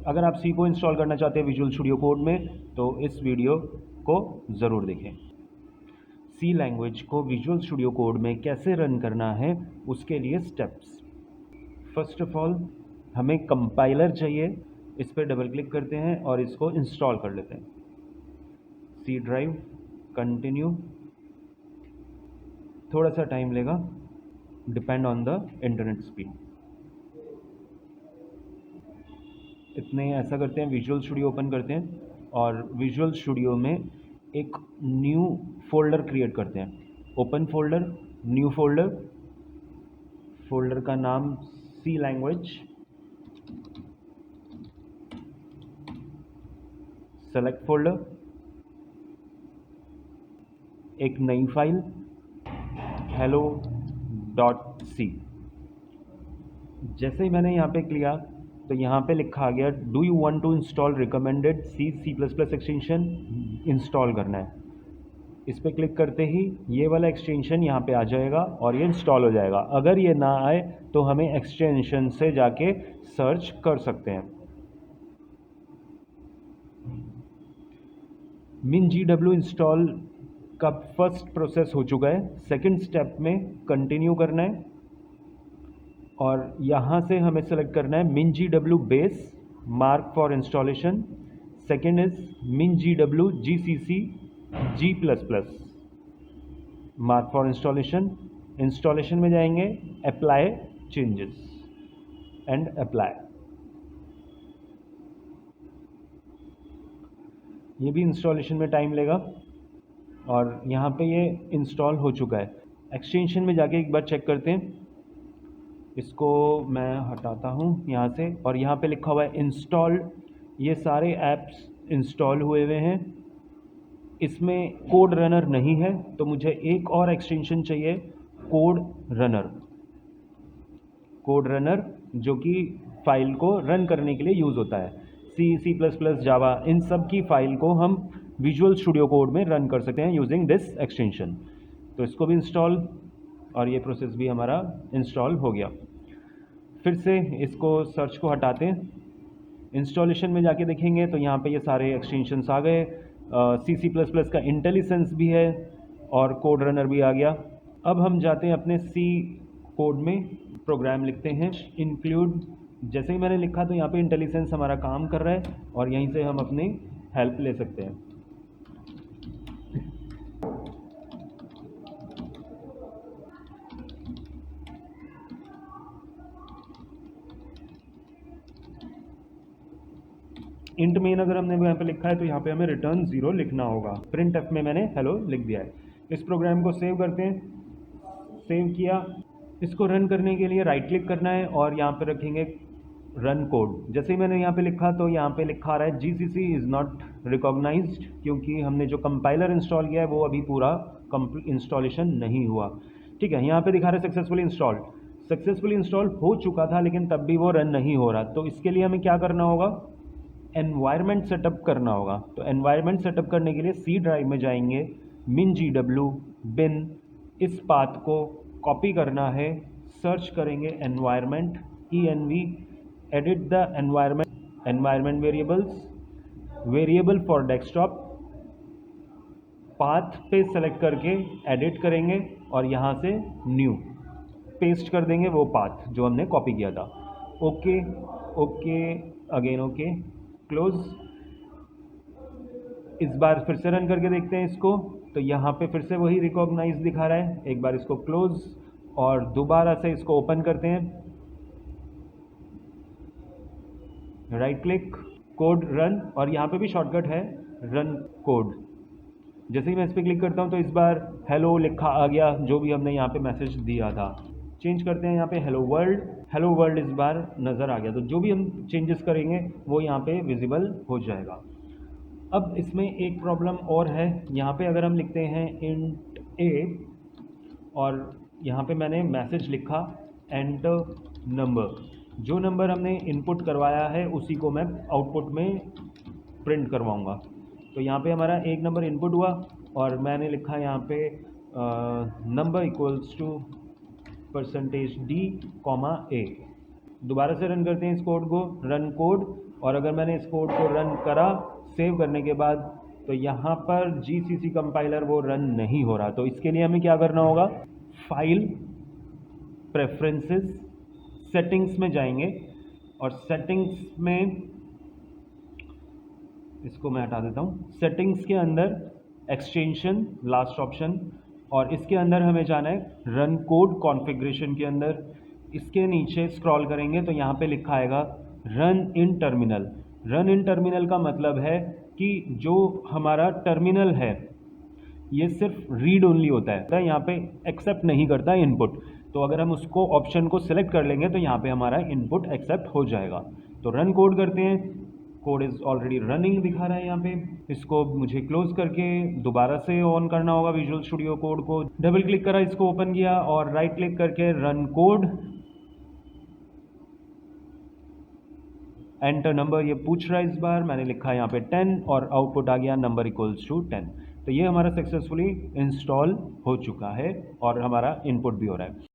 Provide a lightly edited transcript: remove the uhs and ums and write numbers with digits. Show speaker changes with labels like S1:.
S1: अगर आप सी को इंस्टॉल करना चाहते हैं विजुअल स्टूडियो कोड में तो इस वीडियो को ज़रूर देखें। सी लैंग्वेज को विजुअल स्टूडियो कोड में कैसे रन करना है उसके लिए स्टेप्स। फर्स्ट ऑफ ऑल हमें कंपाइलर चाहिए, इस पर डबल क्लिक करते हैं और इसको इंस्टॉल कर लेते हैं। सी ड्राइव, कंटिन्यू, थोड़ा सा टाइम लेगा, depend on the internet speed. इतने ऐसा करते हैं, विजुअल स्टूडियो ओपन करते हैं और विजुअल स्टूडियो में एक न्यू फोल्डर क्रिएट करते हैं। Open folder, new folder, folder का नाम सी लैंग्वेज, सेलेक्ट फोल्डर, एक नई फाइल hello.c। जैसे ही मैंने यहाँ पे किया तो यहाँ पे लिखा आ गया do you want to install recommended C plus plus extension, install करना है। इस पर क्लिक करते ही ये वाला एक्सटेंशन यहाँ पे आ जाएगा और ये इंस्टॉल हो जाएगा। अगर ये ना आए तो हमें एक्सटेंशन से जाके सर्च कर सकते हैं। MinGW इंस्टॉल का फर्स्ट प्रोसेस हो चुका है। सेकंड स्टेप में कंटिन्यू करना है और यहाँ से हमें सेलेक्ट करना है MinGW base, mark for installation. Second is MinGW GCC G++, mark for installation. Installation में जाएंगे, अप्लाई चेंजेस एंड अप्लाई। ये भी इंस्टॉलेशन में टाइम लेगा और यहाँ पे ये इंस्टॉल हो चुका है। एक्सटेंशन में जाके एक बार चेक करते हैं। इसको मैं हटाता हूँ यहाँ से और यहाँ पे लिखा हुआ है इंस्टॉल। ये सारे ऐप्स इंस्टॉल हुए हुए हैं। इसमें कोड रनर नहीं है तो मुझे एक और एक्सटेंशन चाहिए, कोड रनर। कोड रनर जो कि फाइल को रन करने के लिए यूज़ होता है। C++, जावा, इन सब की फाइल को हम विजुअल स्टूडियो कोड में रन कर सकते हैं यूजिंग दिस एक्सटेंशन। तो इसको भी इंस्टॉल, और ये प्रोसेस भी हमारा इंस्टॉल हो गया। फिर से इसको सर्च को हटाते हैं, इंस्टॉलेशन में जाके देखेंगे तो यहाँ पे ये सारे एक्सटेंशंस आ गए। C++ का इंटेलिसेंस भी है और कोड रनर भी आ गया। अब हम जाते हैं अपने सी कोड में, प्रोग्राम लिखते हैं इंक्लूड। जैसे ही मैंने लिखा तो यहाँ पे इंटेलिसेंस हमारा काम कर रहा है और यहीं से हम अपनी हेल्प ले सकते हैं। इंट मेन अगर हमने यहाँ पे लिखा है तो यहाँ पे हमें रिटर्न 0 लिखना होगा। प्रिंट एफ में मैंने हेलो लिख दिया है। इस प्रोग्राम को सेव करते हैं। सेव किया। इसको रन करने के लिए राइट क्लिक करना है और यहाँ पे रखेंगे रन कोड। जैसे ही मैंने यहाँ पे लिखा तो यहाँ पे लिखा आ रहा है GCC इज़ नॉट रिकॉग्नाइज्ड, क्योंकि हमने जो कंपाइलर इंस्टॉल किया है वो अभी पूरा इंस्टॉलेशन नहीं हुआ। ठीक है, यहाँ पे दिखा रहा है सक्सेसफुली इंस्टॉल्ड। सक्सेसफुली इंस्टॉल हो चुका था लेकिन तब भी वो रन नहीं हो रहा। तो इसके लिए हमें क्या करना होगा, एनवायरनमेंट सेटअप करना होगा। तो एनवायरनमेंट सेटअप करने के लिए सी ड्राइव में जाएंगे, MinGW bin, इस पाथ को कॉपी करना है, सर्च करेंगे environment env, edit the environment variables, variable for desktop, path पे सेलेक्ट करके एडिट करेंगे और यहाँ से न्यू पेस्ट कर देंगे वो पाथ जो हमने कॉपी किया था। Okay okay again okay, close. इस बार फिर से रन करके देखते हैं इसको, तो यहाँ पे फिर से वही रिकॉग्नाइज दिखा रहा है। एक बार इसको क्लोज और दोबारा से इसको ओपन करते हैं, राइट क्लिक, कोड रन, और यहाँ पे भी शॉर्टकट है रन कोड। जैसे ही मैं इस पर क्लिक करता हूँ तो इस बार हेलो लिखा आ गया, जो भी हमने यहाँ पे मैसेज दिया था। चेंज करते हैं यहाँ पे हेलो वर्ल्ड इस बार नज़र आ गया। तो जो भी हम चेंजेस करेंगे वो यहाँ पे विजिबल हो जाएगा। अब इसमें एक प्रॉब्लम और है, यहाँ पे अगर हम लिखते हैं इंट a और यहाँ पे मैंने मैसेज लिखा एंटर नंबर, जो नंबर हमने इनपुट करवाया है उसी को मैं आउटपुट में प्रिंट करवाऊँगा। तो यहाँ पे हमारा एक नंबर इनपुट हुआ और मैंने लिखा यहाँ पे number equals to %d, A। दोबारा से रन करते हैं इस कोड को, रन कोड, और अगर मैंने इस कोड को रन करा सेव करने के बाद, तो यहाँ पर GCC कंपाइलर वो रन नहीं हो रहा। तो इसके लिए हमें क्या करना होगा, फाइल, प्रेफरेंसेस, सेटिंग्स में जाएंगे और सेटिंग्स में, इसको मैं हटा देता हूँ, सेटिंग्स के अंदर एक्सटेंशन लास्ट ऑप्शन, और इसके अंदर हमें जाना है रन कोड कॉन्फ़िगरेशन के अंदर। इसके नीचे स्क्रॉल करेंगे तो यहाँ पे लिखा आएगा run in terminal. Run in terminal का मतलब है कि जो हमारा टर्मिनल है ये सिर्फ रीड ओनली होता है, यहाँ पे एक्सेप्ट नहीं करता इनपुट। तो अगर हम उसको ऑप्शन को सिलेक्ट कर लेंगे तो यहाँ पे हमारा इनपुट एक्सेप्ट हो जाएगा। तो रन कोड करते हैं, कोड इज़ ऑलरेडी रनिंग दिखा रहा है यहाँ पे। इसको मुझे क्लोज करके दोबारा से ऑन करना होगा विजुअल स्टूडियो कोड को। डबल क्लिक करा, इसको ओपन किया और राइट क्लिक करके रन कोड, एंटर नंबर ये पूछ रहा है। इस बार मैंने लिखा यहाँ पे 10 और आउटपुट आ गया नंबर इक्वल्स टू 10। तो ये हमारा सक्सेसफुली इंस्टॉल हो चुका है और हमारा इनपुट भी हो रहा है।